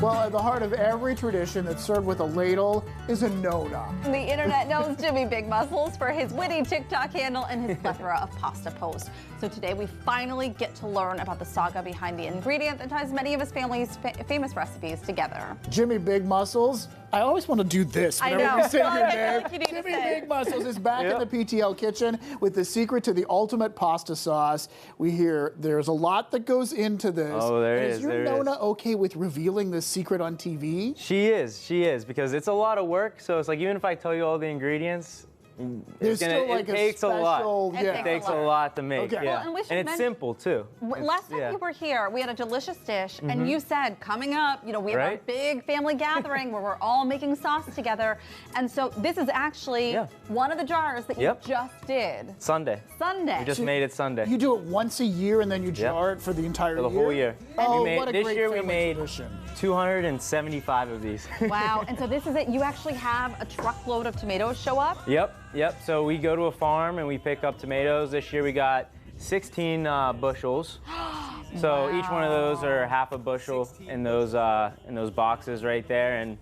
Well, at the heart of every tradition that's served with a ladle is a nonna. The internet knows Jimmy Big Muscles for his witty TikTok handle and his plethora of pasta posts. So today we finally get to learn about the saga behind the ingredient that ties many of his family's famous recipes together. Jimmy Big Muscles. I always want to do this I whenever know. we say your I name. like you need to Jimmy say. Big Muscles is back in the PTL kitchen with the secret to the ultimate pasta sauce. We hear there's a lot that goes into this. Oh, there is. Is your nonna okay with revealing this secret on TV? She is, because it's a lot of work. So it's like, even if I tell you all the ingredients, There's still like it takes a lot. Yeah. It takes a lot to make. Okay. Yeah. Well, and we should and it's mention- simple too. Last time you were here, we had a delicious dish, and you said, coming up, we have a Right? big family gathering where we're all making sauce together. And so this is actually one of the jars that you just did. Sunday. Sunday. We just made it Sunday. You do it once a year and then you jar it for the entire For the whole year. Oh, what a great this year we family made tradition. 275 of these. Wow, and so this is it. You actually have a truckload of tomatoes show up? Yep. So we go to a farm and we pick up tomatoes. This year we got 16 bushels. So each one of those are half a bushel in those boxes right there. And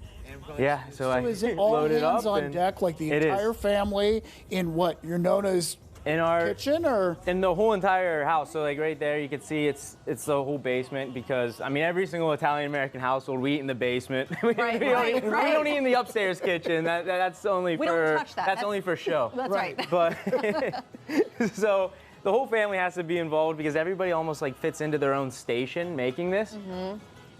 yeah, so I is it all load it hands up on and deck, like the it is. entire family in what, your nonna's in our kitchen, or? in the whole entire house. So like right there, you can see it's the whole basement, because I mean every single Italian American household, we eat in the basement. we don't eat in the upstairs kitchen. That's only We for don't touch that. That's only for show. That's right. But so the whole family has to be involved, because everybody almost like fits into their own station making this.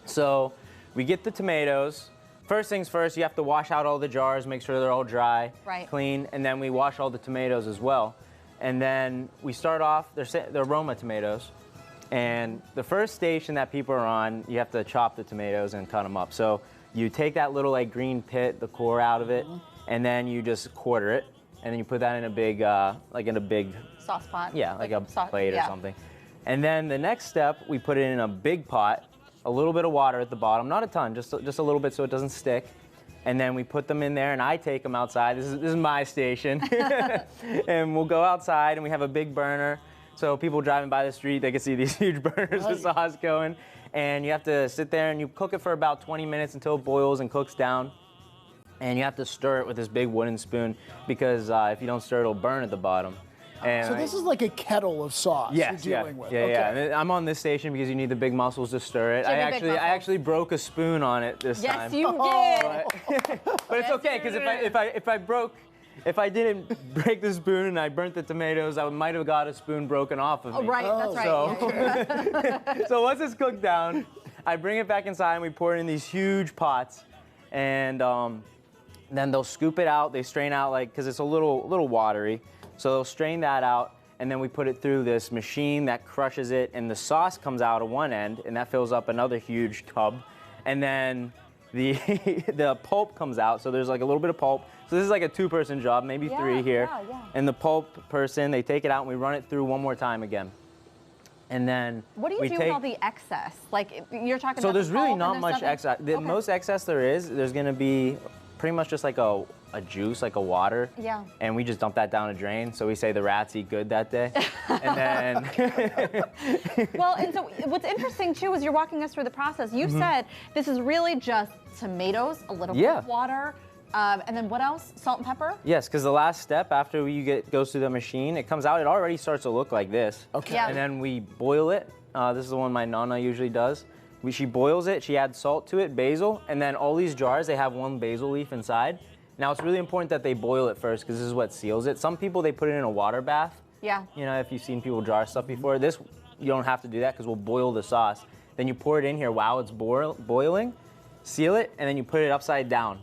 So we get the tomatoes. First things first, you have to wash out all the jars, make sure they're all dry, clean, and then we wash all the tomatoes as well. And then we start off, they're Roma tomatoes. And the first station that people are on, you have to chop the tomatoes and cut them up. So you take that little like green pit, the core out of it, and then you just quarter it. And then you put that in a big, Sauce pot. yeah, like a plate or something. And then the next step, we put it in a big pot, a little bit of water at the bottom, not a ton, just a little bit so it doesn't stick. And then we put them in there, and I take them outside. This is my station. And we'll go outside, and we have a big burner. So people driving by the street, they can see these huge burners of sauce going. And you have to sit there, and you cook it for about 20 minutes until it boils and cooks down. And you have to stir it with this big wooden spoon, because if you don't stir it, it'll burn at the bottom. And So this is like a kettle of sauce you're dealing with. Yeah. And I'm on this station because you need the big muscles to stir it. I actually broke a spoon on it this time. Yes, you did. But it's okay, because if I didn't break the spoon and I burnt the tomatoes, I might have got a spoon broken off of me. Oh, right, that's right. So, so once it's cooked down, I bring it back inside and we pour it in these huge pots, and then they'll scoop it out. They strain out, like, because it's a little watery. So they'll strain that out, and then we put it through this machine that crushes it, and the sauce comes out of one end, and that fills up another huge tub. And then the pulp comes out, so there's like a little bit of pulp. So this is like a two-person job, maybe three here. And the pulp person, they take it out, and we run it through one more time again. And then what do you do with all the excess? Like, you're talking so about there's the really pulp not and much excess. The most excess there's going to be pretty much just like a juice, like a water. Yeah. And we just dump that down a drain. So we say the rats eat good that day. And then. Well, and so what's interesting too is you're walking us through the process. You said this is really just tomatoes, a little bit of water, and then what else? Salt and pepper? Yes, because the last step after goes through the machine, it comes out, it already starts to look like this. Okay. Yeah. And then we boil it. This is the one my nonna usually does. She boils it, she adds salt to it, basil, and then all these jars, they have one basil leaf inside. Now it's really important that they boil it first, because this is what seals it. Some people, they put it in a water bath. Yeah. You know, if you've seen people jar stuff before. This, you don't have to do that, because we'll boil the sauce. Then you pour it in here while it's boiling, seal it, and then you put it upside down.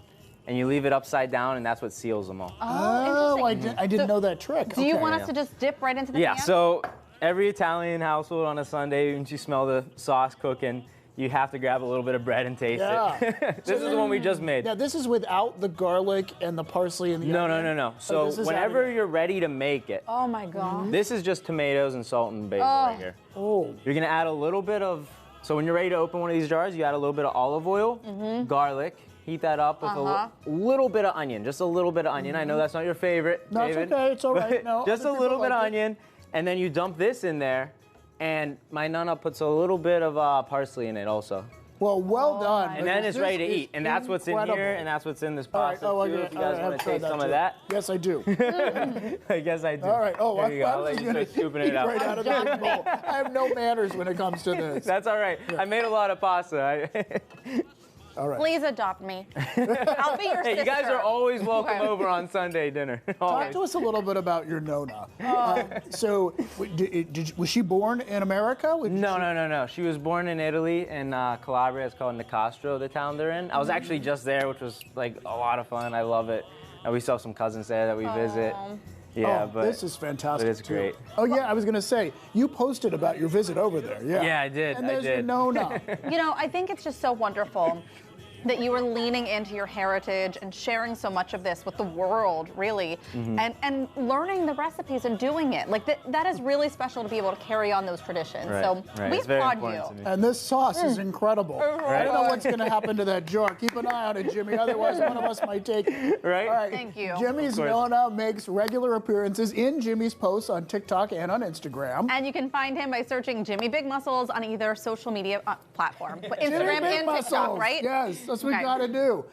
And you leave it upside down, and that's what seals them all. Oh, I didn't know that trick. Do you want us to just dip right into the pan? Yeah, so every Italian household on a Sunday, when you smell the sauce cooking, you have to grab a little bit of bread and taste it. This is the one we just made. Now, this is without the garlic and the parsley and the onion? No. So whenever you're ready to make it, oh my God. this is just tomatoes and salt and basil right here. Oh. You're gonna add a little bit of, so when you're ready to open one of these jars, you add a little bit of olive oil, garlic, heat that up with a little bit of onion, just a little bit of onion. I know that's not your favorite, No, David. it's okay, it's all right. No, just a other little people bit of like it. onion, and then you dump this in there, and my nonna puts a little bit of parsley in it also. Well, well done. my And then because it's ready to this is eat. And that's what's in incredible. here, and that's what's in this All right. pasta Oh, too. okay. If you All guys right, want I've to tried taste some too. of that. Yes, I do. I guess I do. All right. Oh, there you go. I'm I'll let just you gonna start scooping it eat up. right out of the bowl. I have no manners when it comes to this. That's all right. I made a lot of pasta. All right. Please adopt me. I'll be your Hey, sister. you guys are always welcome Okay. over on Sunday dinner. Talk Always. to us a little bit about your nonna. So, was she born in America? No. She was born in Italy, in Calabria. It's called Nicastro, the town they're in. I was actually just there, which was like a lot of fun. I love it. And we still have some cousins there that we visit. Yeah, Oh, but this is fantastic. But it's too. great. Oh yeah, I was gonna say you posted about your visit over there. Yeah. Yeah, I did. And there's your did. nonna. You know, I think it's just so wonderful that you are leaning into your heritage and sharing so much of this with the world, really, and learning the recipes and doing it. Like that is really special to be able to carry on those traditions. Right, So right. we It's very applaud important you. to me. And this sauce is incredible. I don't know what's going to happen to that jar. Keep an eye on it, Jimmy. Otherwise, one of us might take it. Right? All right. Thank you. Jimmy's Of course. nonna makes regular appearances in Jimmy's posts on TikTok and on Instagram. And you can find him by searching Jimmy Big Muscles on either social media platform, but Jimmy Instagram Big and TikTok, Muscles. right? Yes, that's what we Okay. got to do.